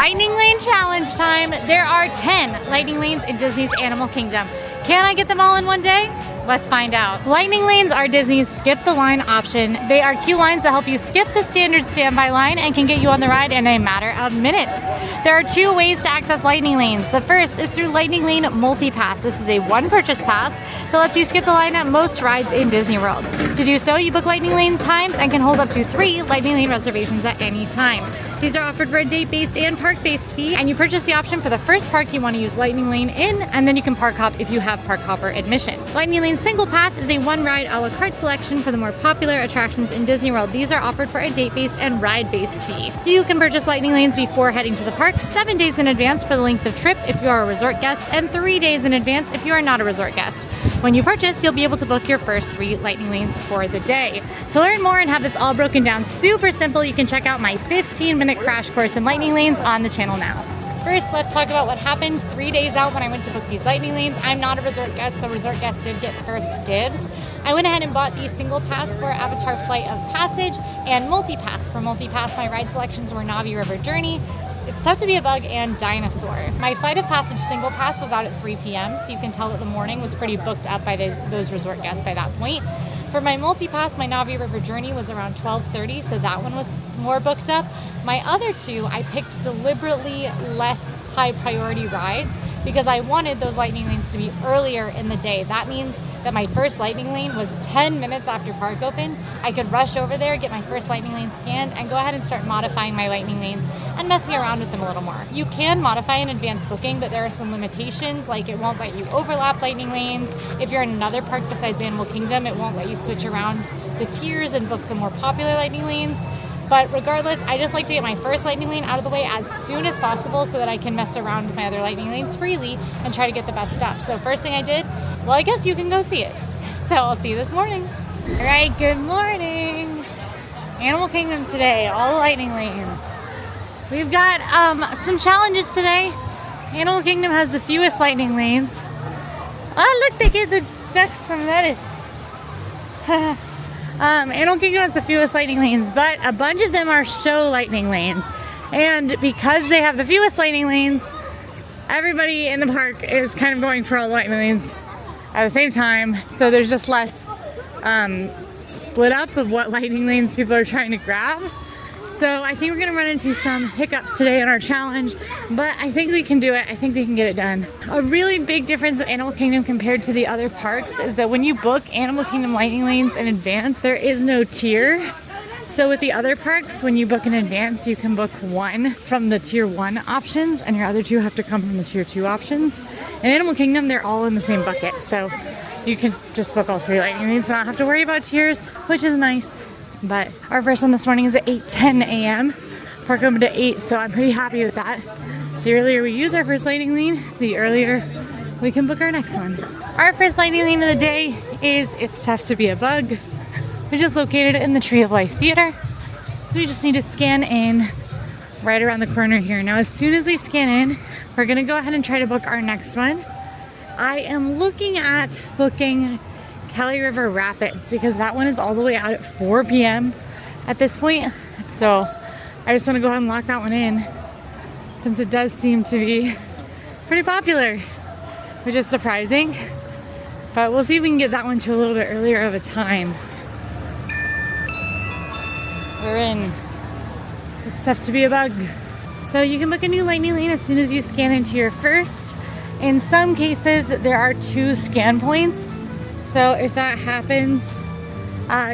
Lightning Lane challenge time. There are 10 lightning lanes in Disney's Animal Kingdom. Can I get them all in one day? Let's find out. Lightning lanes are Disney's skip the line option. They are queue lines that help you skip the standard standby line and can get you on the ride in a matter of minutes. There are 2 ways to access lightning lanes. The first is through Lightning Lane Multi-Pass. This is a one purchase pass that lets you skip the line at most rides in Disney World. To do so, you book lightning lane times and can hold up to 3 lightning lane reservations at any time. These are offered for a date-based and park-based fee, and you purchase the option for the first park you want to use Lightning Lane in, and then you can park hop if you have park hopper admission. Lightning Lane Single Pass is a one ride a la carte selection for the more popular attractions in Disney World. These are offered for a date-based and ride-based fee. You can purchase Lightning Lanes before heading to the park 7 days in advance for the length of trip if you are a resort guest, and 3 days in advance if you are not a resort guest. When you purchase, you'll be able to book your first 3 lightning lanes for the day. To learn more and have this all broken down super simple, you can check out my 15-minute crash course in lightning lanes on the channel now. First, let's talk about what happened 3 days out when I went to book these lightning lanes. I'm not a resort guest, so resort guests did get first dibs. I went ahead and bought the single pass for Avatar Flight of Passage and multi-pass. For multi-pass, my ride selections were Navi River Journey, It's Tough to Be a Bug, and Dinosaur. My Flight of Passage single pass was out at 3 p.m., so you can tell that the morning was pretty booked up by those resort guests by that point. For my multi-pass, my Navi River Journey was around 12:30, so that one was more booked up. My other 2, I picked deliberately less high priority rides because I wanted those lightning lanes to be earlier in the day. That means that my first lightning lane was 10 minutes after park opened. I could rush over there, get my first lightning lane scanned, and go ahead and start modifying my lightning lanes and messing around with them a little more. You can modify an advanced booking, but there are some limitations, like it won't let you overlap lightning lanes. If you're in another park besides Animal Kingdom, it won't let you switch around the tiers and book the more popular lightning lanes. But regardless, I just like to get my first lightning lane out of the way as soon as possible so that I can mess around with my other lightning lanes freely and try to get the best stuff. So first thing I did, well, I guess you can go see it. So I'll see you this morning. All right, good morning. Animal Kingdom today, all the lightning lanes. We've got some challenges today. Animal Kingdom has the fewest lightning lanes. Oh, look, they gave the ducks some lettuce. Animal Kingdom has the fewest lightning lanes, but a bunch of them are show lightning lanes. And because they have the fewest lightning lanes, everybody in the park is kind of going for all the lightning lanes at the same time. So there's just less split up of what lightning lanes people are trying to grab. So I think we're gonna run into some hiccups today in our challenge, but I think we can do it. I think we can get it done. A really big difference of Animal Kingdom compared to the other parks is that when you book Animal Kingdom lightning lanes in advance, there is no tier. So with the other parks, when you book in advance, you can book 1 from the tier 1 options and your other 2 have to come from the tier 2 options. In Animal Kingdom, they're all in the same bucket. So you can just book all 3 lightning lanes, not have to worry about tiers, which is nice. But our first one this morning is at 8:10 a.m. Park opened at 8, so I'm pretty happy with that. The earlier we use our first lightning lane, the earlier we can book our next one. Our first lightning lane of the day is It's Tough to Be a Bug, which is located in the Tree of Life Theater. So we just need to scan in right around the corner here. Now, as soon as we scan in, we're gonna go ahead and try to book our next one. I am looking at booking Kelly River Rapids because that one is all the way out at 4 p.m. at this point. So I just want to go ahead and lock that one in since it does seem to be pretty popular, which is surprising. But we'll see if we can get that one to a little bit earlier of a time. We're in. It's Tough to Be a Bug. So you can book a new lightning lane as soon as you scan into your first. In some cases, there are 2 scan points. So if that happens,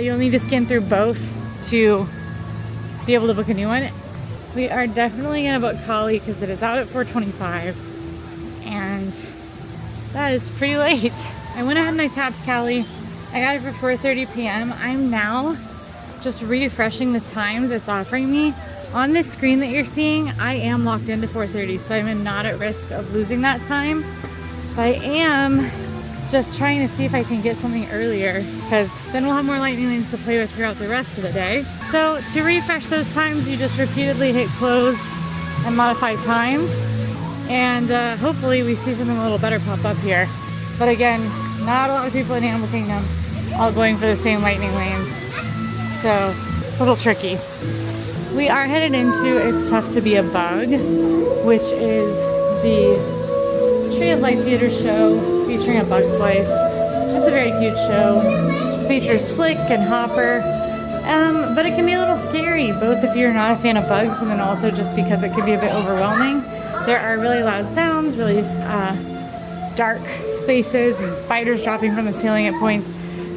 you'll need to scan through both to be able to book a new one. We are definitely gonna book Kali because it is out at 4:25 and that is pretty late. I went ahead and I tapped Kali. I got it for 4:30 p.m. I'm now just refreshing the times it's offering me. On this screen that you're seeing, I am locked into 4:30, so I'm not at risk of losing that time. But I am just trying to see if I can get something earlier because then we'll have more lightning lanes to play with throughout the rest of the day. So to refresh those times, you just repeatedly hit close and modify times. And hopefully we see something a little better pop up here. But again, not a lot of people in Animal Kingdom all going for the same lightning lanes. So a little tricky. We are headed into It's Tough to Be a Bug, which is the Tree of Life Theater show featuring A Bug's Life. It's a very cute show. It features Flick and Hopper, but it can be a little scary, both if you're not a fan of bugs and then also just because it can be a bit overwhelming. There are really loud sounds, really dark spaces, and spiders dropping from the ceiling at points.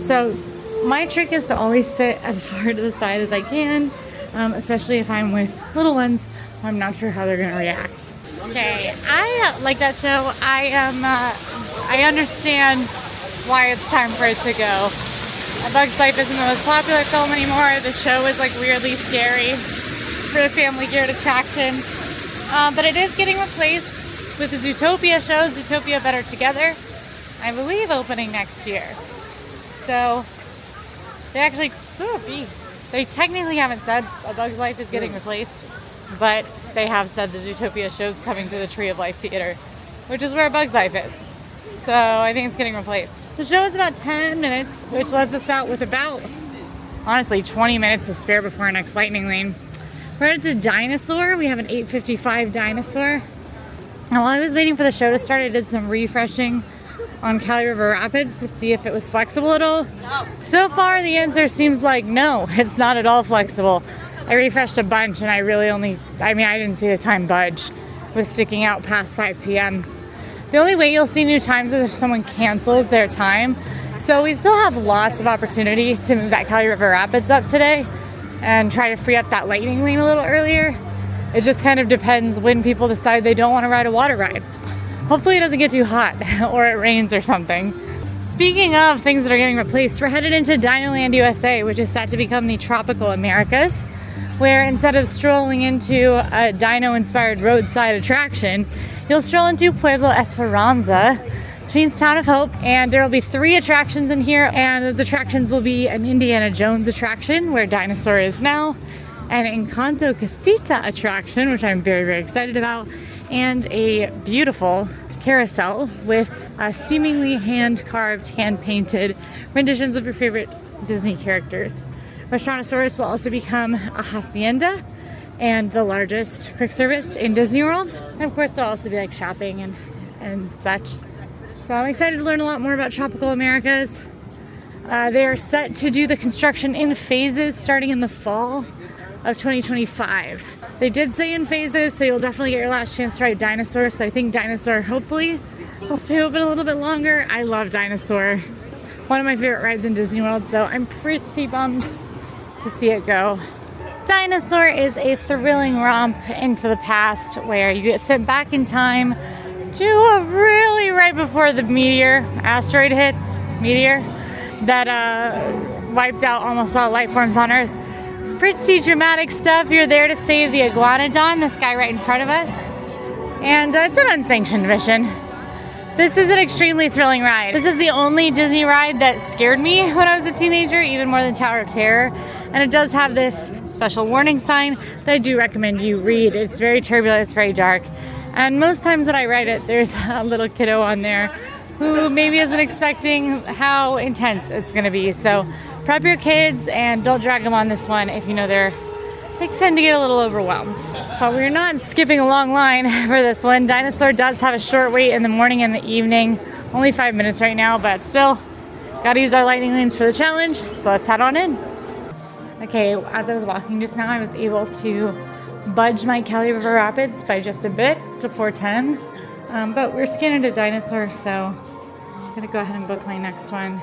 So my trick is to always sit as far to the side as I can, especially if I'm with little ones. I'm not sure how they're going to react. Okay, I like that show. I understand why it's time for it to go. A Bug's Life isn't the most popular film anymore. The show is like weirdly scary for the family geared attraction. But it is getting replaced with the Zootopia show, Zootopia Better Together, I believe opening next year. So they actually, they technically haven't said A Bug's Life is getting replaced, but they have said the Zootopia show's coming to the Tree of Life Theater, which is where A Bug's Life is. So I think it's getting replaced. The show is about 10 minutes, which lets us out with about, honestly, 20 minutes to spare before our next lightning lane. We're headed to Dinosaur. We have an 8:55 Dinosaur. And while I was waiting for the show to start, I did some refreshing on Cali River Rapids to see if it was flexible at all. No. So far, the answer seems like no, it's not at all flexible. I refreshed a bunch and I didn't see the time budge with sticking out past 5 p.m. The only way you'll see new times is if someone cancels their time. So we still have lots of opportunity to move that Cali River Rapids up today and try to free up that lightning lane a little earlier. It just kind of depends when people decide they don't want to ride a water ride. Hopefully it doesn't get too hot or it rains or something. Speaking of things that are getting replaced, we're headed into Dinoland USA, which is set to become the Tropical Americas, where instead of strolling into a dino-inspired roadside attraction, you'll stroll into Pueblo Esperanza, which means Town of Hope, and there will be 3 attractions in here, and those attractions will be an Indiana Jones attraction, where Dinosaur is now, an Encanto Casita attraction, which I'm very, very excited about, and a beautiful carousel with seemingly hand-carved, hand-painted renditions of your favorite Disney characters. Restaurantosaurus will also become a hacienda and the largest quick service in Disney World. And of course, there'll also be like shopping and such. So I'm excited to learn a lot more about Tropical Americas. They are set to do the construction in phases starting in the fall of 2025. They did say in phases, so you'll definitely get your last chance to ride Dinosaur. So I think Dinosaur hopefully will stay open a little bit longer. I love Dinosaur. One of my favorite rides in Disney World, so I'm pretty bummed to see it go. Dinosaur is a thrilling romp into the past where you get sent back in time to really right before the asteroid hits, that wiped out almost all life forms on Earth. Pretty dramatic stuff. You're there to save the Iguanodon, this guy right in front of us. And it's an unsanctioned mission. This is an extremely thrilling ride. This is the only Disney ride that scared me when I was a teenager, even more than Tower of Terror. And it does have this special warning sign that I do recommend you read. It's very turbulent, it's very dark. And most times that I ride it, there's a little kiddo on there who maybe isn't expecting how intense it's gonna be. So prep your kids and don't drag them on this one if you know they tend to get a little overwhelmed. But we're not skipping a long line for this one. Dinosaur does have a short wait in the morning and the evening. Only 5 minutes right now, but still gotta use our lightning lanes for the challenge. So let's head on in. Okay, as I was walking just now, I was able to budge my Cali River Rapids by just a bit to 410. But we're scanning to Dinosaur, so I'm gonna go ahead and book my next one.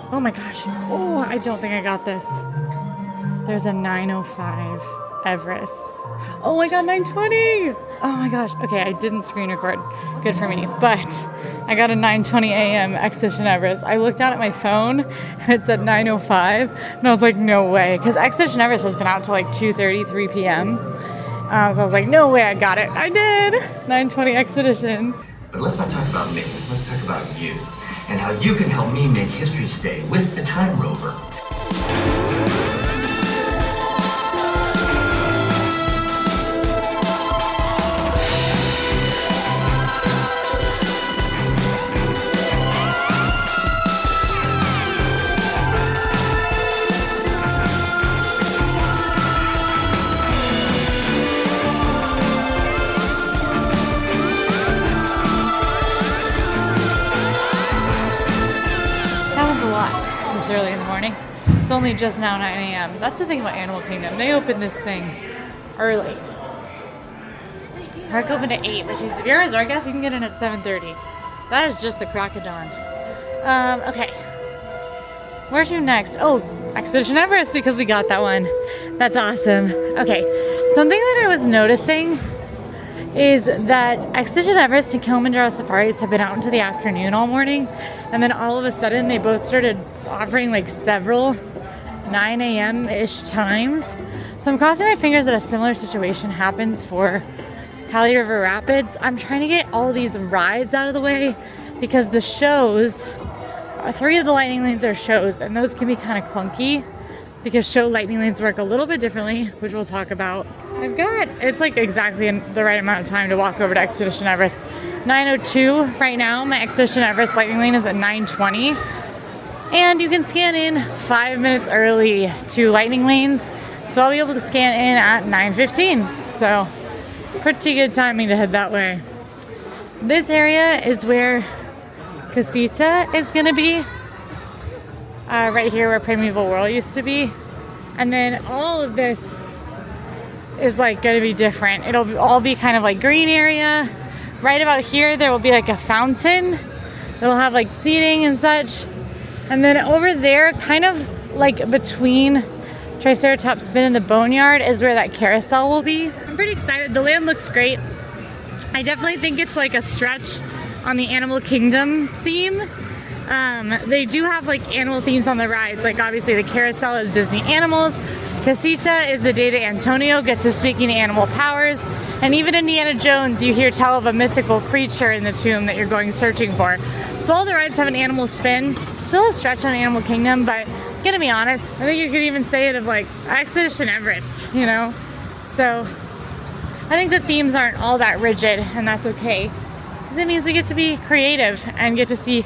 Oh my gosh, oh, I don't think I got this. There's a 9:05 Everest. Oh, I got 9:20. Oh my gosh. Okay, I didn't screen record. Good for me. But I got a 9:20 a.m. Expedition Everest. I looked down at my phone and it said 9:05, and I was like, no way, because Expedition Everest has been out till like 2:30, 3 p.m. So I was like, no way, I got it. I did. 9:20 Expedition. But let's not talk about me. Let's talk about you and how you can help me make history today with the Time Rover. only just now 9 a.m. That's the thing about Animal Kingdom. They open this thing early. Park open at 8, which means if you're a resort guest, you can get in at 7:30. That is just the crack of dawn. Okay. Where to next? Oh, Expedition Everest, because we got that one. That's awesome. Okay, something that I was noticing is that Expedition Everest and Kilimanjaro Safaris have been out into the afternoon all morning, and then all of a sudden they both started offering like several 9 a.m.-ish times. So I'm crossing my fingers that a similar situation happens for Kali River Rapids. I'm trying to get all these rides out of the way because the shows, 3 of the lightning lanes are shows, and those can be kind of clunky because show lightning lanes work a little bit differently, which we'll talk about. It's like exactly in the right amount of time to walk over to Expedition Everest. 9:02 right now. My Expedition Everest lightning lane is at 9:20. And you can scan in 5 minutes early to lightning lanes. So I'll be able to scan in at 9:15. So pretty good timing to head that way. This area is where Casita is gonna be. Right here where Primeval World used to be. And then all of this is like gonna be different. It'll all be kind of like green area. Right about here there will be like a fountain. It'll have like seating and such. And then over there, kind of like between Triceratops Spin and the Boneyard is where that carousel will be. I'm pretty excited. The land looks great. I definitely think it's like a stretch on the Animal Kingdom theme. They do have like animal themes on the rides. Like obviously the carousel is Disney animals. Casita is the day that Antonio gets his speaking animal powers. And even Indiana Jones, you hear tell of a mythical creature in the tomb that you're going searching for. So all the rides have an animal spin. Still a stretch on Animal Kingdom, but gonna be honest, I think you could even say it of like Expedition Everest, you know? So I think the themes aren't all that rigid, and that's okay. Because it means we get to be creative and get to see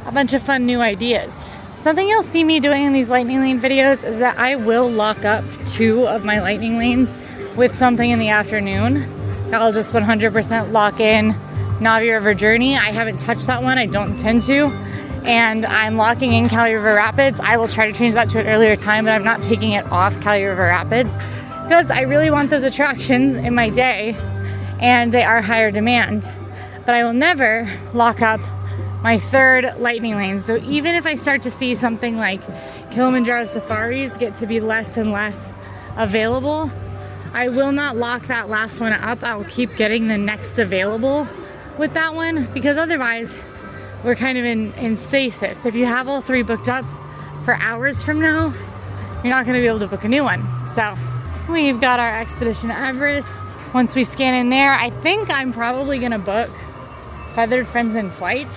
a bunch of fun new ideas. Something you'll see me doing in these lightning lane videos is that I will lock up 2 of my lightning lanes with something in the afternoon. I'll just 100% lock in Navi River Journey. I haven't touched that one, I don't intend to. And I'm locking in Kali River Rapids. I will try to change that to an earlier time, but I'm not taking it off Kali River Rapids because I really want those attractions in my day and they are higher demand. But I will never lock up my 3rd lightning lane. So even if I start to see something like Kilimanjaro Safaris get to be less and less available, I will not lock that last one up. I will keep getting the next available with that one because otherwise we're kind of in stasis. If you have all 3 booked up for hours from now, you're not gonna be able to book a new one. So we've got our Expedition Everest. Once we scan in there, I think I'm probably gonna book Feathered Friends in Flight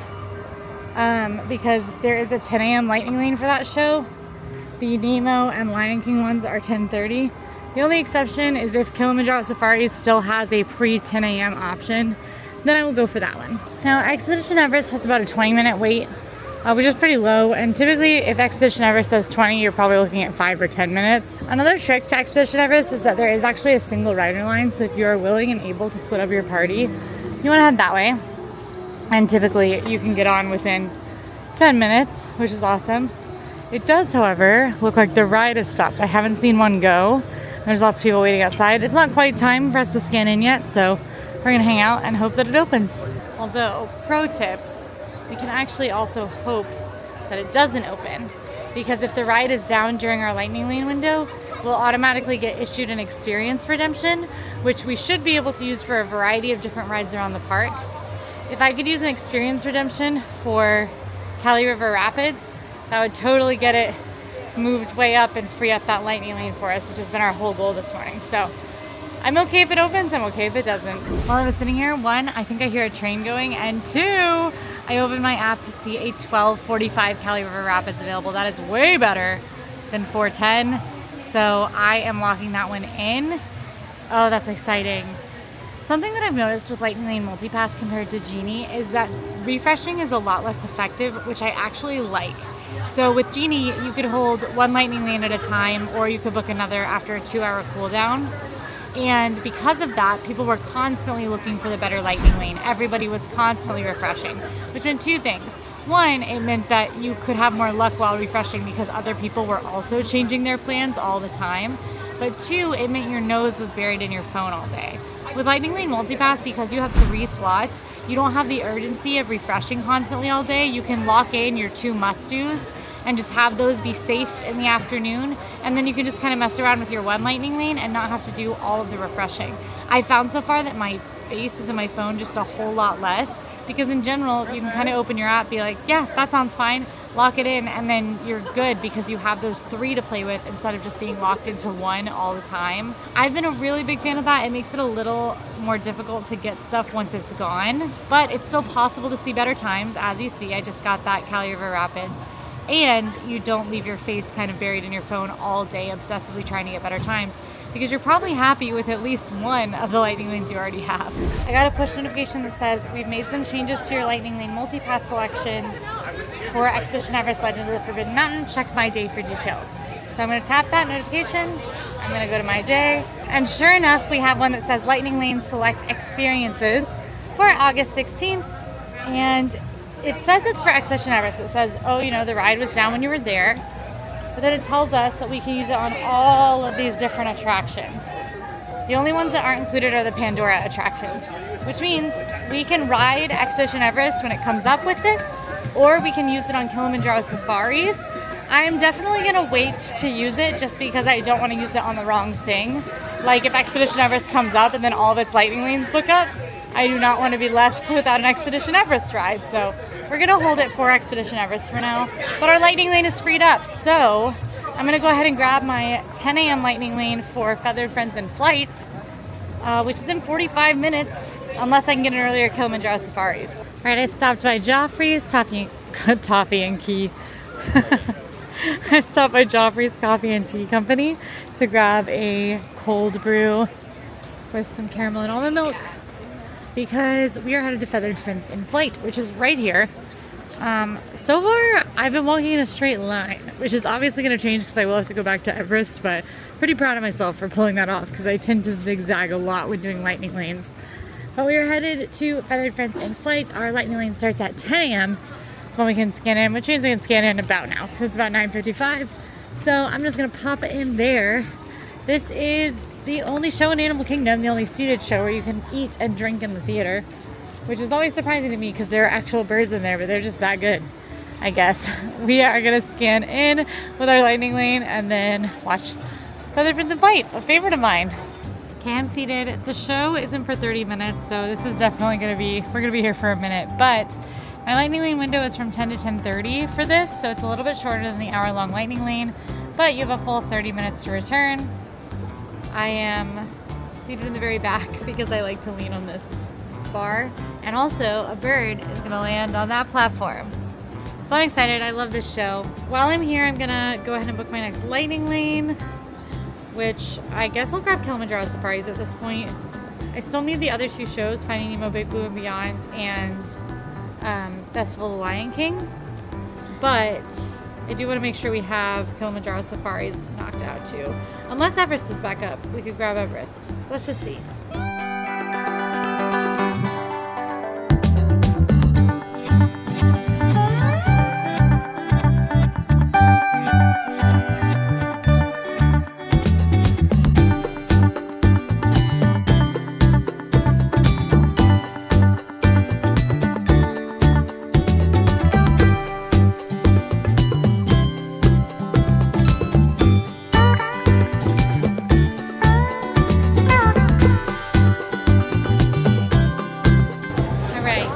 because there is a 10 a.m. lightning lane for that show. The Nemo and Lion King ones are 10:30. The only exception is if Kilimanjaro Safaris still has a pre-10 a.m. option, then I will go for that one. Now, Expedition Everest has about a 20-minute wait, which is pretty low. And typically, if Expedition Everest says 20, you're probably looking at 5 or 10 minutes. Another trick to Expedition Everest is that there is actually a single rider line. So if you are willing and able to split up your party, you want to head that way. And typically, you can get on within 10 minutes, which is awesome. It does, however, look like the ride is stopped. I haven't seen one go. There's lots of people waiting outside. It's not quite time for us to scan in yet, so we're gonna hang out and hope that it opens. Although, pro tip, we can actually also hope that it doesn't open, because if the ride is down during our lightning lane window, we'll automatically get issued an experience redemption, which we should be able to use for a variety of different rides around the park. If I could use an experience redemption for Kali River Rapids, that would totally get it moved way up and free up that lightning lane for us, which has been our whole goal this morning. So I'm okay if it opens, I'm okay if it doesn't. While I was sitting here, 1, I think I hear a train going, and 2, I opened my app to see a 12:45 Kali River Rapids available. That is way better than 4:10. So I am locking that one in. Oh, that's exciting. Something that I've noticed with Lightning Lane Multipass compared to Genie is that refreshing is a lot less effective, which I actually like. So with Genie, you could hold 1 lightning lane at a time, or you could book another after a 2-hour cooldown. And because of that, people were constantly looking for the better lightning lane. Everybody was constantly refreshing, which meant 2 things. One, it meant that you could have more luck while refreshing because other people were also changing their plans all the time. But two, it meant your nose was buried in your phone all day. With Lightning Lane Multipass, because you have 3 slots, you don't have the urgency of refreshing constantly all day. You can lock in your 2 must-dos and just have those be safe in the afternoon. And then you can just kind of mess around with your 1 Lightning Lane and not have to do all of the refreshing. I found so far that my face is in my phone just a whole lot less, because in general, you can kind of open your app, be like, yeah, that sounds fine, lock it in, and then you're good because you have those 3 to play with instead of just being locked into 1 all the time. I've been a really big fan of that. It makes it a little more difficult to get stuff once it's gone, but it's still possible to see better times. As you see, I just got that Cali River Rapids. And you don't leave your face kind of buried in your phone all day obsessively trying to get better times, because you're probably happy with at least one of the Lightning Lanes you already have. I got a push notification that says we've made some changes to your Lightning Lane Multipass selection for Expedition Everest Legends of the Forbidden Mountain. Check my day for details. So I'm going to tap that notification. I'm going to go to my day. And sure enough, we have one that says Lightning Lane Select Experiences for August 16th. And it says it's for Expedition Everest. It says, oh, you know, the ride was down when you were there. But then it tells us that we can use it on all of these different attractions. The only ones that aren't included are the Pandora attractions, which means we can ride Expedition Everest when it comes up with this, or we can use it on Kilimanjaro safaris. I am definitely going to wait to use it just because I don't want to use it on the wrong thing. Like if Expedition Everest comes up and then all of its Lightning Lanes book up, I do not want to be left without an Expedition Everest ride. So we're going to hold it for Expedition Everest for now. But our Lightning Lane is freed up, so I'm going to go ahead and grab my 10 a.m. Lightning Lane for Feathered Friends in Flight, which is in 45 minutes, unless I can get an earlier Kilimanjaro safaris. All right, I stopped by Joffrey's Toffee and Key. I stopped by Joffrey's Coffee and Tea Company to grab a cold brew with some caramel and almond milk, because we are headed to Feathered Friends in Flight, which is right here. So far, I've been walking in a straight line, which is obviously going to change because I will have to go back to Everest, but pretty proud of myself for pulling that off because I tend to zigzag a lot when doing Lightning Lanes. But we are headed to Feathered Friends in Flight. Our Lightning Lane starts at 10 a.m. That's when we can scan in, which means we can scan in about now because it's about 9:55. So I'm just going to pop in there. This is the only show in Animal Kingdom, the only seated show where you can eat and drink in the theater, which is always surprising to me because there are actual birds in there, but they're just that good, I guess. We are going to scan in with our Lightning Lane and then watch Feathered Friends in Flight, a favorite of mine. Okay, I'm seated. The show isn't for 30 minutes, so this is definitely going to be, we're going to be here for a minute, but my Lightning Lane window is from 10 to 10:30 for this, so it's a little bit shorter than the hour-long Lightning Lane, but you have a full 30 minutes to return. I am seated in the very back because I like to lean on this bar, and also a bird is going to land on that platform. So I'm excited. I love this show. While I'm here, I'm going to go ahead and book my next Lightning Lane, which I guess I'll grab Kilimanjaro Safaris at this point. I still need the other 2 shows, Finding Nemo, Big Blue and Beyond, and Festival of the Lion King, but I do want to make sure we have Kilimanjaro Safaris knocked out too. Unless Everest is back up, we could grab Everest. Let's just see.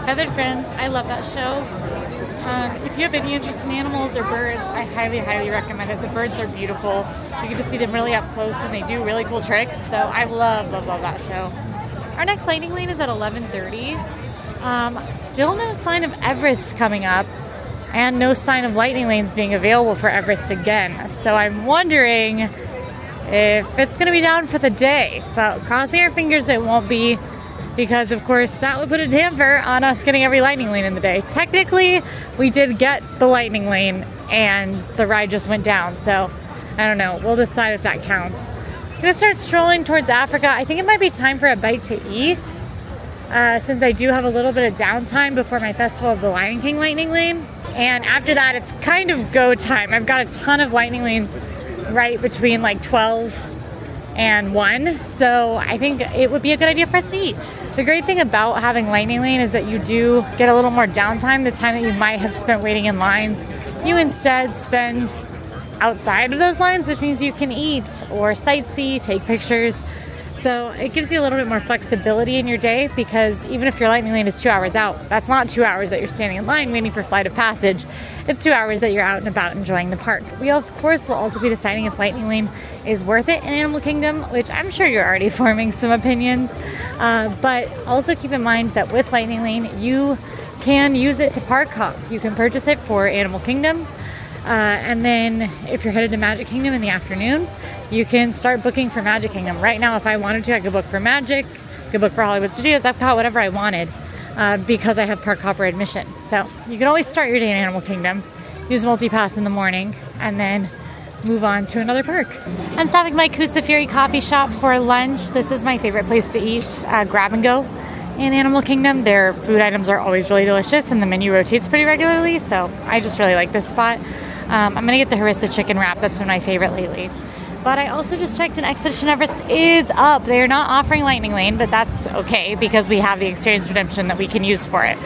Feathered Friends, I love that show. If you have any interest in animals or birds, I highly, highly recommend it. The birds are beautiful. You get to see them really up close and they do really cool tricks. So I love, love, love that show. Our next Lightning Lane is at 11:30. Still no sign of Everest coming up and no sign of Lightning Lanes being available for Everest again. So I'm wondering if it's going to be down for the day, but crossing our fingers it won't be, because of course that would put a damper on us getting every Lightning Lane in the day. Technically, we did get the Lightning Lane and the ride just went down, so I don't know. We'll decide if that counts. I'm gonna start strolling towards Africa. I think it might be time for a bite to eat. since I do have a little bit of downtime before my Festival of the Lion King lightning lane. And after that, it's kind of go time. I've got a ton of lightning lanes right between like 12 and 1. So I think it would be a good idea for us to eat. The great thing about having lightning lane is that you do get a little more downtime. The time that you might have spent waiting in lines, you instead spend outside of those lines, which means you can eat or sightsee, take pictures. So it gives you a little bit more flexibility in your day, because even if your lightning lane is 2 hours out, that's not 2 hours that you're standing in line waiting for flight of passage. It's 2 hours that you're out and about enjoying the park. We of course will also be deciding if lightning lane is worth it in Animal Kingdom, which I'm sure you're already forming some opinions. But also keep in mind that with lightning lane, you can use it to park hop. You can purchase it for Animal Kingdom. And then if you're headed to Magic Kingdom in the afternoon, you can start booking for Magic Kingdom. Right now, if I wanted to, I could book for Magic, could book for Hollywood Studios, Epcot, whatever I wanted, because I have park hopper admission. So you can always start your day in Animal Kingdom, use multi-pass in the morning, and then move on to another park. I'm stopping by Kusafiri Coffee Shop for lunch. This is my favorite place to eat, grab and go in Animal Kingdom. Their food items are always really delicious, and the menu rotates pretty regularly, so I just really like this spot. I'm gonna get the harissa chicken wrap. That's been my favorite lately. But I also just checked and Expedition Everest is up. They're not offering lightning lane, but that's okay because we have the experience redemption that we can use for it.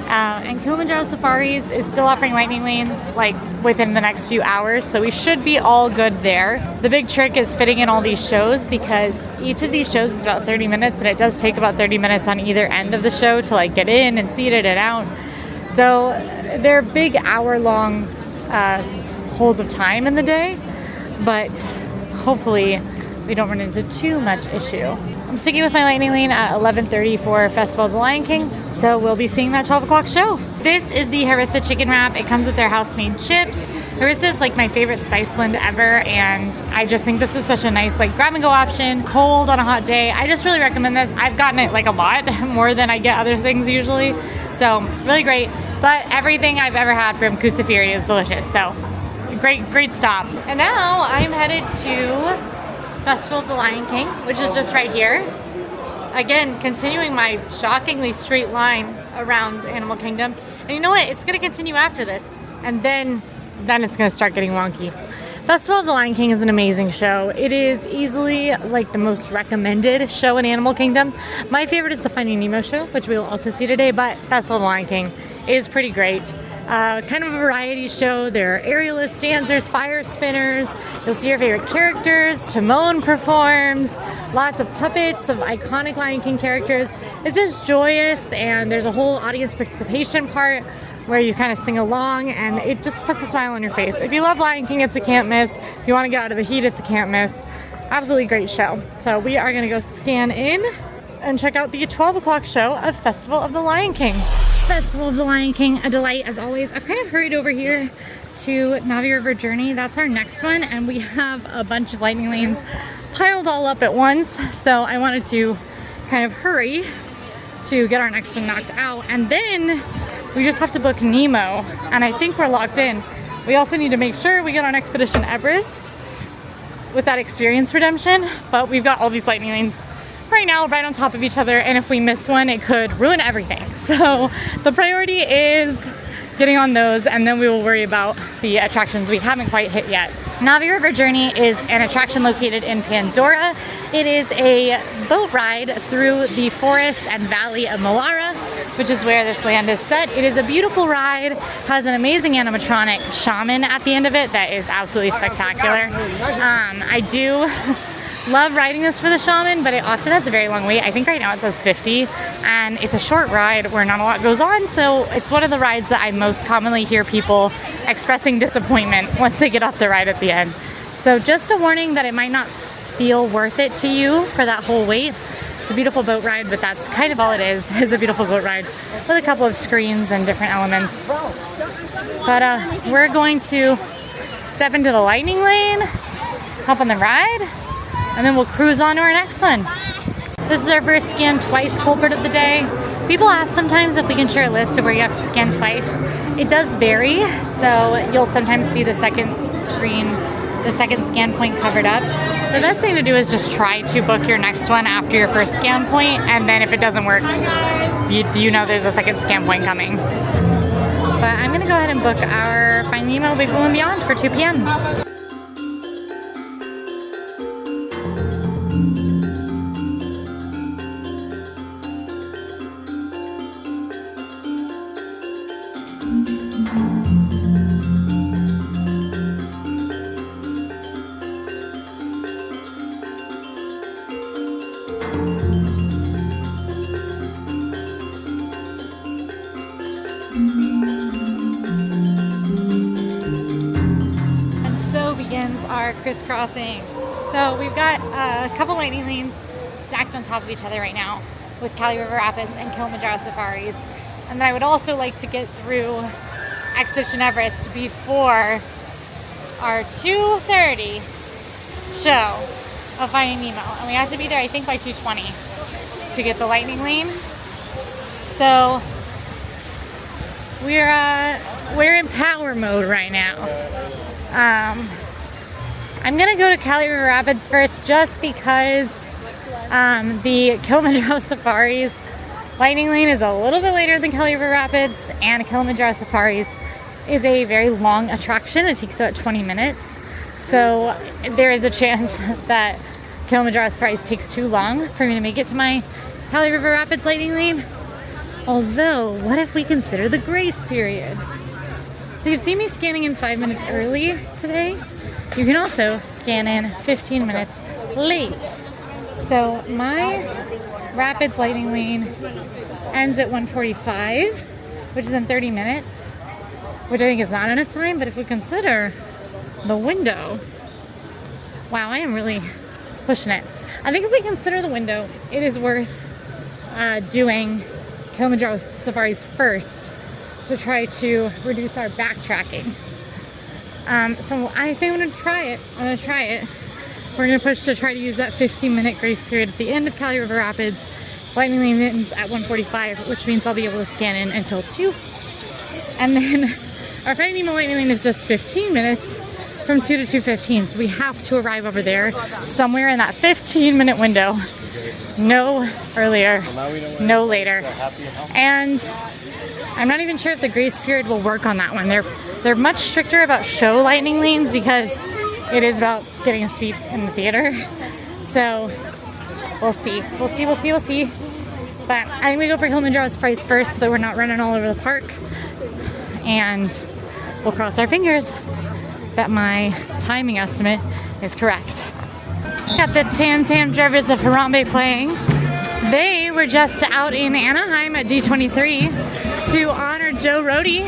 And Kilimanjaro Safaris is still offering lightning lanes like within the next few hours, so we should be all good there. The big trick is fitting in all these shows, because each of these shows is about 30 minutes, and it does take about 30 minutes on either end of the show to like get in and seat it and out. So they're big hour-long holes of time in the day, but hopefully we don't run into too much issue. I'm sticking with my lightning lane at 11:30 for Festival of the Lion King, so we'll be seeing that 12 o'clock show. This is the harissa chicken wrap. It comes with their house-made chips. Harissa is like my favorite spice blend ever, and I just think this is such a nice like grab and go option, cold on a hot day. I just really recommend this. I've gotten it like a lot, more than I get other things usually, so really great. But everything I've ever had from Kusafiri is delicious, so great stop. And now I'm headed to Festival of the Lion King, which is just right here. Again, continuing my shockingly straight line around Animal Kingdom. And you know what? It's gonna continue after this, and then it's gonna start getting wonky. Festival of the Lion King is an amazing show. It is easily like the most recommended show in Animal Kingdom. My favorite is the Finding Nemo show, which we will also see today, but Festival of the Lion King is pretty great. Kind of a variety show. There are aerialist dancers, fire spinners. You'll see your favorite characters. Timon performs. Lots of puppets of iconic Lion King characters. It's just joyous, and there's a whole audience participation part where you kind of sing along, and it just puts a smile on your face. If you love Lion King, it's a can't miss. If you want to get out of the heat, it's a can't miss. Absolutely great show. So we are going to go scan in and check out the 12 o'clock show of Festival of the Lion King. Festival of the Lion King, a delight as always. I've kind of hurried over here to Navi River Journey. That's our next one, and we have a bunch of lightning lanes piled all up at once, so I wanted to kind of hurry to get our next one knocked out, and then we just have to book Nemo, and I think we're locked in. We also need to make sure we get on Expedition Everest with that experience redemption, but we've got all these lightning lanes right now right on top of each other, and if we miss one, it could ruin everything. So the priority is getting on those, and then we will worry about the attractions we haven't quite hit yet. Navi River Journey is an attraction located in Pandora. It is a boat ride through the forest and valley of Moara, which is where this land is set. It is a beautiful ride, has an amazing animatronic shaman at the end of it that is absolutely spectacular. I do love riding this for the shaman, but it often has a very long wait. I think right now it says 50, and it's a short ride where not a lot goes on, so it's one of the rides that I most commonly hear people expressing disappointment once they get off the ride at the end. So just a warning that it might not feel worth it to you for that whole wait. It's a beautiful boat ride, but that's kind of all it is a beautiful boat ride with a couple of screens and different elements. But we're going to step into the lightning lane, hop on the ride, and then we'll cruise on to our next one. This is our first scan twice culprit of the day. People ask sometimes if we can share a list of where you have to scan twice. It does vary, so you'll sometimes see the second screen the second scan point covered up. The best thing to do is just try to book your next one after your first scan point, and then if it doesn't work, you know there's a second scan point coming. But I'm gonna go ahead and book our Finding Nemo Big Blue and Beyond for 2 p.m. Our crisscrossing. So we've got a couple lightning lanes stacked on top of each other right now with Cali River Rapids and Kilimanjaro Safaris. And then I would also like to get through Expedition Everest before our 2:30 show of Finding Nemo. And we have to be there, I think, by 2:20 to get the lightning lane. So we're in power mode right now. I'm gonna go to Cali River Rapids first just because the Kilimanjaro Safaris lightning lane is a little bit later than Cali River Rapids, and Kilimanjaro Safaris is a very long attraction. It takes about 20 minutes. So there is a chance that Kilimanjaro Safaris takes too long for me to make it to my Cali River Rapids lightning lane. Although, what if we consider the grace period? So you've seen me scanning in 5 minutes early today. You can also scan in 15 minutes late. So my Rapids lightning lane ends at 1:45, which is in 30 minutes, which I think is not enough time, but if we consider the window, wow, I am really pushing it. I think if we consider the window, it is worth doing Kilimanjaro Safaris first to try to reduce our backtracking. So I think I'm gonna try it. We're gonna push to try to use that 15-minute grace period at the end of Cali River Rapids. Lightning lane ends at 1:45, which means I'll be able to scan in until 2. And then our Finding Nemo lightning lane is just 15 minutes from 2 to 2:15. So we have to arrive over there somewhere in that 15-minute window. No earlier, no later. And I'm not even sure if the grace period will work on that one. They're much stricter about show lightning lanes because it is about getting a seat in the theater. So we'll see. But I think we go for Kilimanjaro's price first so that we're not running all over the park. And we'll cross our fingers that my timing estimate is correct. Got the Tam Tam Drivers of Harambe playing. They were just out in Anaheim at D23 to honor Joe Rohde,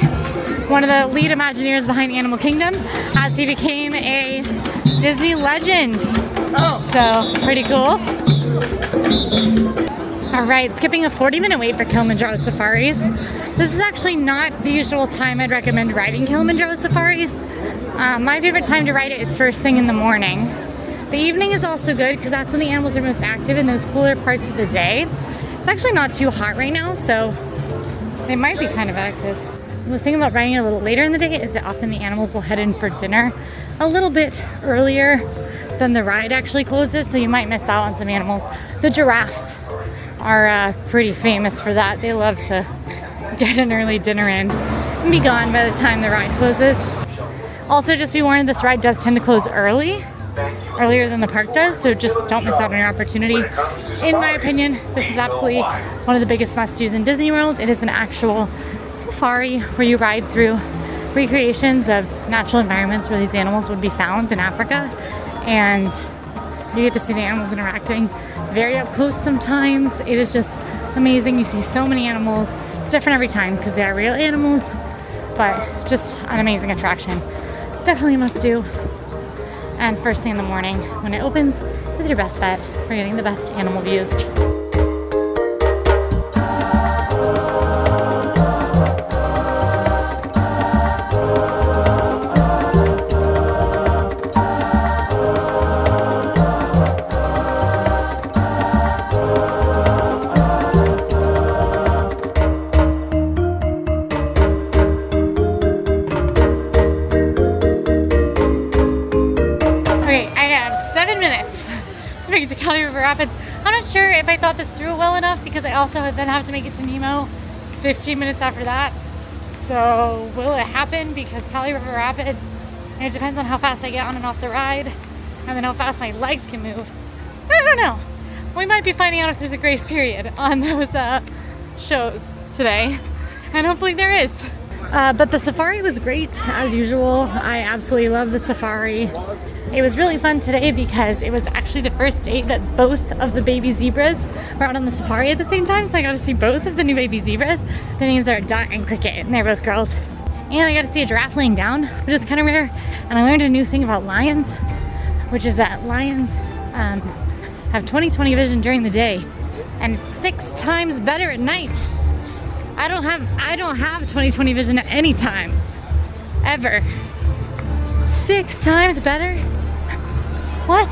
one of the lead Imagineers behind Animal Kingdom, as he became a Disney legend. So, pretty cool. Alright, skipping a 40-minute wait for Kilimanjaro Safaris. This is actually not the usual time I'd recommend riding Kilimanjaro Safaris. My favorite time to ride it is first thing in the morning. The evening is also good because that's when the animals are most active in those cooler parts of the day. It's actually not too hot right now, so they might be kind of active. The thing about riding it a little later in the day is that often the animals will head in for dinner a little bit earlier than the ride actually closes, so you might miss out on some animals. The giraffes are pretty famous for that. They love to get an early dinner in and be gone by the time the ride closes. Also, just be warned, this ride does tend to close earlier than the park does, so just don't miss out on your opportunity. In my opinion, this is absolutely one of the biggest must-dos in Disney World. It is an actual safari where you ride through recreations of natural environments where these animals would be found in Africa, and you get to see the animals interacting very up close sometimes. It is just amazing. You see so many animals. It's different every time because they are real animals, but just an amazing attraction. Definitely a must-do. And first thing in the morning when it opens is your best bet for getting the best animal views. Rapids. I'm not sure if I thought this through well enough because I also then have to make it to Nemo 15 minutes after that. So will it happen? Because Cali River Rapids, and it depends on how fast I get on and off the ride and then how fast my legs can move. I don't know. We might be finding out if there's a grace period on those shows today, and hopefully there is. But the safari was great as usual. I absolutely love the safari. It was really fun today because it was actually the first day that both of the baby zebras were out on the safari at the same time, so I got to see both of the new baby zebras. Their names are Dot and Cricket, and they're both girls. And I got to see a giraffe laying down, which is kind of rare. And I learned a new thing about lions, which is that lions have 20/20 vision during the day, and it's 6 times better at night. I don't have 20/20 vision at any time, ever. 6 times better? What?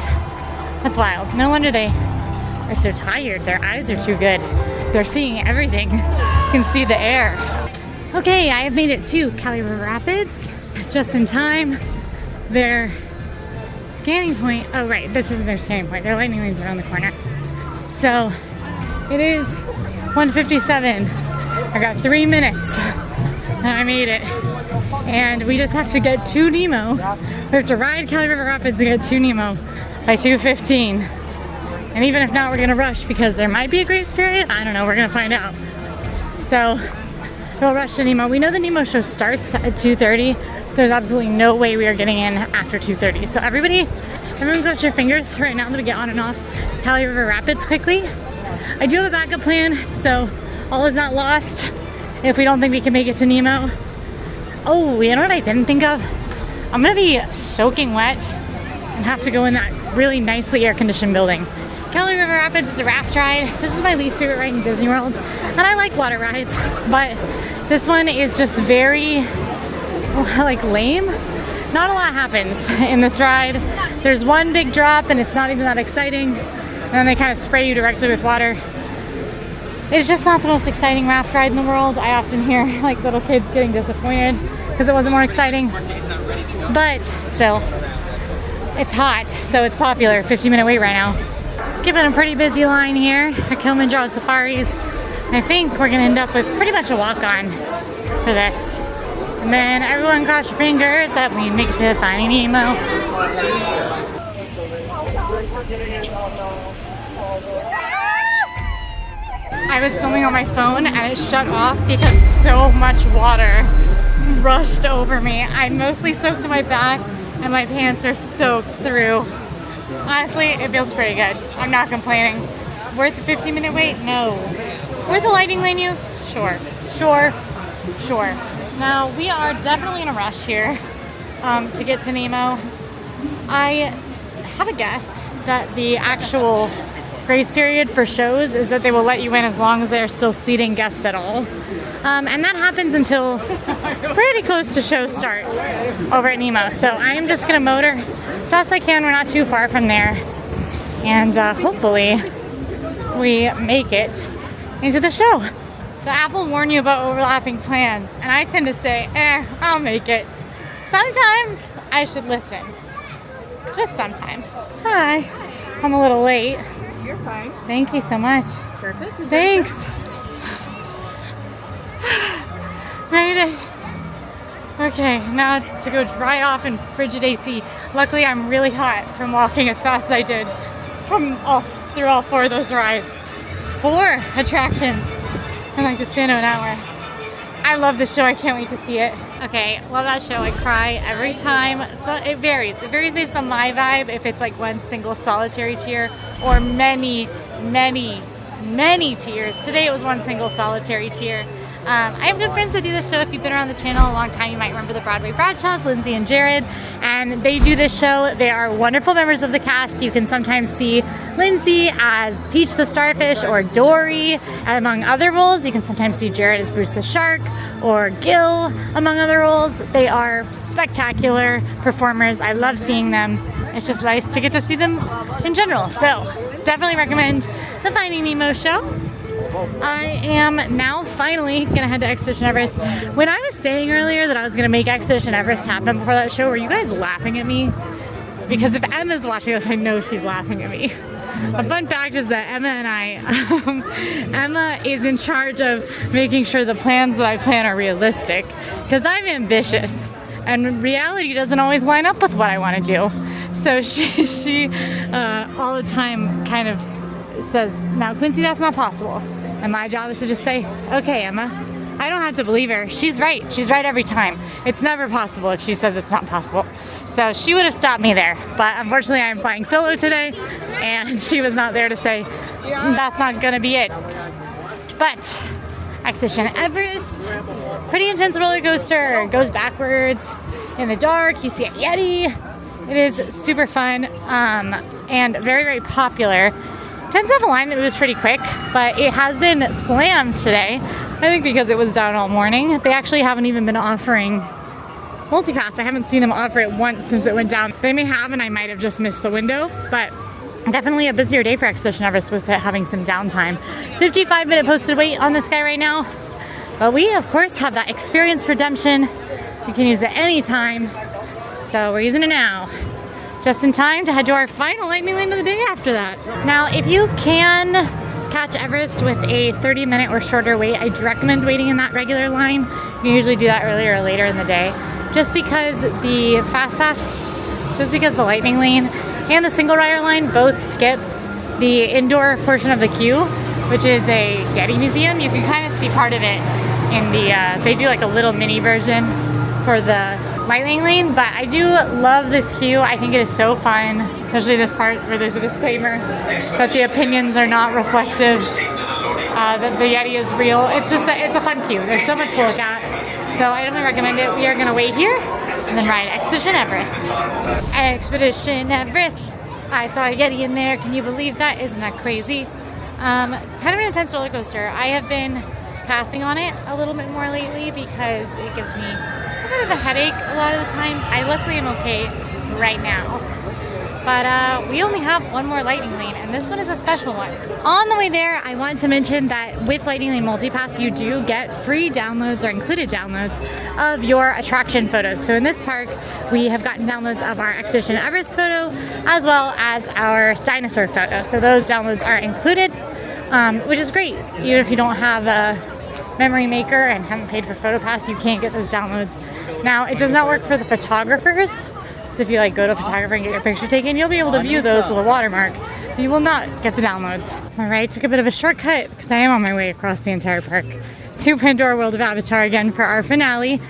That's wild. No wonder they are so tired. Their eyes are too good. They're seeing everything. You can see the air. Okay, I have made it to Cali River Rapids just in time. Their scanning point, oh right, this isn't their scanning point. Their lightning lane's around the corner. So it is 1:57. I got 3 minutes and I made it. And we just have to get to Nemo. We have to ride Cali River Rapids to get to Nemo by 2:15. And even if not, we're gonna rush because there might be a grace period. I don't know, we're gonna find out. So we'll rush to Nemo. We know the Nemo show starts at 2:30, so there's absolutely no way we are getting in after 2:30. So everyone cross your fingers right now that we get on and off Cali River Rapids quickly. I do have a backup plan, so all is not lost if we don't think we can make it to Nemo. Oh, you know what I didn't think of? I'm gonna be soaking wet and have to go in that really nicely air-conditioned building. Cali River Rapids is a raft ride. This is my least favorite ride in Disney World, and I like water rides, but this one is just very, like, lame. Not a lot happens in this ride. There's one big drop, and it's not even that exciting, and then they kind of spray you directly with water. It's just not the most exciting raft ride in the world. I often hear like little kids getting disappointed because it wasn't more exciting. But still, it's hot, so it's popular. 50-minute wait right now. Skipping a pretty busy line here at Kilimanjaro Safaris. I think we're gonna end up with pretty much a walk-on for this. And then everyone cross your fingers that we make it to Finding Nemo. I was filming on my phone and it shut off because so much water rushed over me. I'm mostly soaked to my back and my pants are soaked through. Honestly, it feels pretty good. I'm not complaining. Worth the 50-minute wait? No. Worth the lighting lane use? Sure. Now, we are definitely in a rush here to get to Nemo. I have a guess that the actual grace period for shows is that they will let you in as long as they're still seating guests at all. And that happens until pretty close to show start over at Nemo. So I am just gonna motor as fast as I can. We're not too far from there. And hopefully we make it into the show. The app will warn you about overlapping plans. And I tend to say, I'll make it. Sometimes I should listen. Just sometimes. Hi, I'm a little late. You're fine. Thank you so much. Perfect. Thanks. Made it. Okay, now to go dry off in frigid AC. Luckily, I'm really hot from walking as fast as I did through all 4 of those rides. 4 attractions in like the span of an hour. I love this show. I can't wait to see it. Okay, love that show. I cry every time. So it varies. It varies based on my vibe. If it's like one single solitary tear or many tears. Today it was one single solitary tear. I have good friends that do this show. If you've been around the channel a long time, you might remember the Broadway Bradshaws, Lindsay and Jared, and they do this show. They are wonderful members of the cast. You can sometimes see Lindsay as Peach the Starfish or Dory, among other roles. You can sometimes see Jared as Bruce the Shark or Gil, among other roles. They are spectacular performers. I love seeing them. It's just nice to get to see them in general. So definitely recommend the Finding Nemo show. I am now finally gonna head to Expedition Everest. When I was saying earlier that I was gonna make Expedition Everest happen before that show, were you guys laughing at me? Because if Emma's watching this, I know she's laughing at me. A fun fact is that Emma and Emma is in charge of making sure the plans that I plan are realistic, because I'm ambitious and reality doesn't always line up with what I want to do. So she all the time kind of says, now Quincy, that's not possible. And my job is to just say, okay, Emma, I don't have to believe her. She's right. She's right every time. It's never possible if she says it's not possible. So she would have stopped me there. But unfortunately, I'm flying solo today, and she was not there to say, that's not going to be it. But Expedition Everest, pretty intense roller coaster. It goes backwards in the dark. You see a Yeti. It is super fun and very, very popular. Tends to have alignment moves pretty quick, but it has been slammed today. I think because it was down all morning. They actually haven't even been offering multipass. I haven't seen them offer it once since it went down. They may have, and I might have just missed the window, but definitely a busier day for Expedition Everest with it having some downtime. 55-minute posted wait on this guy right now. But we, of course, have that experience redemption. You can use it anytime. So we're using it now. Just in time to head to our final lightning lane of the day after that. Now, if you can catch Everest with a 30-minute or shorter wait, I do recommend waiting in that regular line. You can usually do that earlier or later in the day. Just because the Fast Pass, just because the lightning lane and the single rider line both skip the indoor portion of the queue, which is a Yeti museum. You can kind of see part of it in the, they do like a little mini version for the lightning lane, but I do love this queue. I think it is so fun, especially this part where there's a disclaimer that the opinions are not reflective, that the Yeti is real. It's just it's a fun queue. There's so much to look at, so I definitely recommend it. We are going to wait here and then ride Expedition Everest. Expedition Everest. I saw a Yeti in there. Can you believe that? Isn't that crazy? Kind of an intense roller coaster. I have been passing on it a little bit more lately because it gives me a bit of a headache a lot of the times. I luckily am okay right now. But we only have one more lightning lane, and this one is a special one. On the way there, I wanted to mention that with Lightning Lane Multipass, you do get free downloads or included downloads of your attraction photos. So in this park, we have gotten downloads of our Expedition Everest photo, as well as our dinosaur photo. So those downloads are included, which is great. Even if you don't have a memory maker and haven't paid for PhotoPass, you can't get those downloads. Now, it does not work for the photographers. So if you like go to a photographer and get your picture taken, you'll be able to view those with a watermark. But you will not get the downloads. All right, took a bit of a shortcut because I am on my way across the entire park to Pandora World of Avatar again for our finale.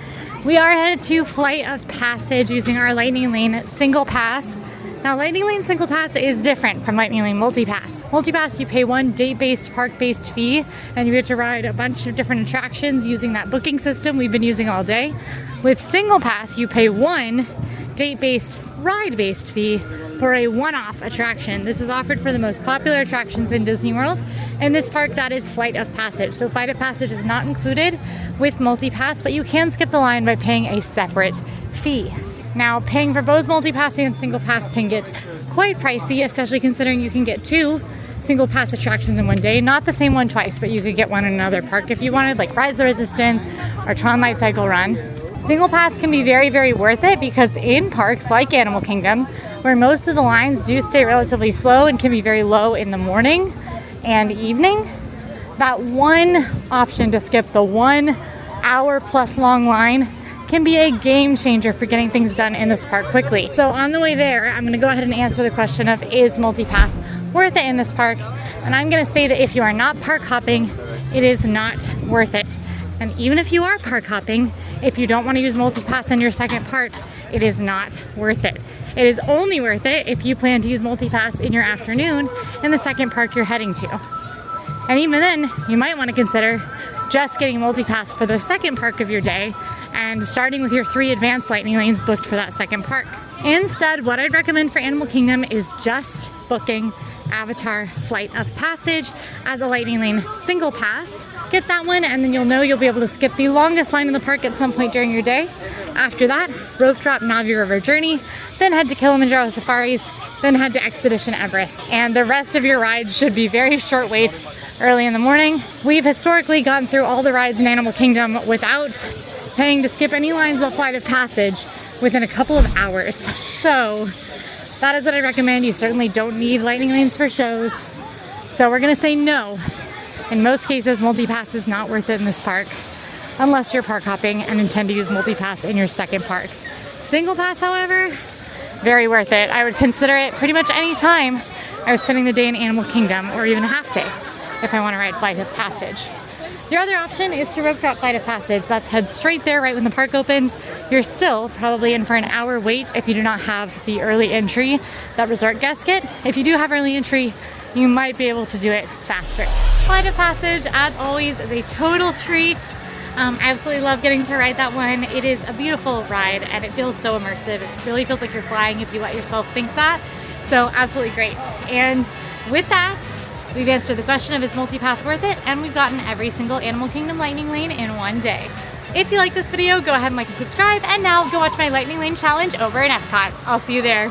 We are headed to Flight of Passage using our Lightning Lane Single Pass. Now, Lightning Lane Single Pass is different from Lightning Lane Multipass. Multipass, you pay one date-based, park-based fee, and you get to ride a bunch of different attractions using that booking system we've been using all day. With Single Pass, you pay one date-based, ride-based fee for a one-off attraction. This is offered for the most popular attractions in Disney World. In this park, that is Flight of Passage. So Flight of Passage is not included with Multipass, but you can skip the line by paying a separate fee. Now, paying for both Multipass and Single Pass can get quite pricey, especially considering you can get two Single Pass attractions in one day. Not the same one twice, but you could get one in another park if you wanted, like Rise of the Resistance or Tron Light Cycle Run. Single Pass can be very, very worth it because in parks like Animal Kingdom, where most of the lines do stay relatively slow and can be very low in the morning and evening, that one option to skip the 1 hour plus long line can be a game changer for getting things done in this park quickly. So on the way there, I'm gonna go ahead and answer the question of, is Multipass worth it in this park? And I'm gonna say that if you are not park hopping, it is not worth it. And even if you are park hopping, if you don't want to use Multipass in your second park, it is not worth it. It is only worth it if you plan to use Multipass in your afternoon in the second park you're heading to. And even then, you might want to consider just getting Multipass for the second park of your day and starting with your 3 advanced lightning lanes booked for that second park. Instead, what I'd recommend for Animal Kingdom is just booking Avatar Flight of Passage as a lightning lane single pass. Get that one, and then you'll know you'll be able to skip the longest line in the park at some point during your day. After that, rope drop Navi River Journey, then head to Kilimanjaro Safaris, then head to Expedition Everest. And the rest of your rides should be very short waits early in the morning. We've historically gone through all the rides in Animal Kingdom without paying to skip any lines but Flight of Passage within a couple of hours. So that is what I recommend. You certainly don't need lightning lanes for shows. So we're gonna say no. In most cases, multi-pass is not worth it in this park unless you're park hopping and intend to use multi-pass in your second park. Single pass, however, very worth it. I would consider it pretty much any time I was spending the day in Animal Kingdom, or even a half day if I want to ride Flight of Passage. Your other option is to rope drop Flight of Passage. That's head straight there right when the park opens. You're still probably in for an hour wait if you do not have the early entry that resort guests get. If you do have early entry, you might be able to do it faster. Flight of Passage, as always, is a total treat. I absolutely love getting to ride that one. It is a beautiful ride and it feels so immersive. It really feels like you're flying if you let yourself think that. So absolutely great. And with that, we've answered the question of is multi-pass worth it? And we've gotten every single Animal Kingdom lightning lane in one day. If you like this video, go ahead and like and subscribe. And now go watch my lightning lane challenge over in Epcot. I'll see you there.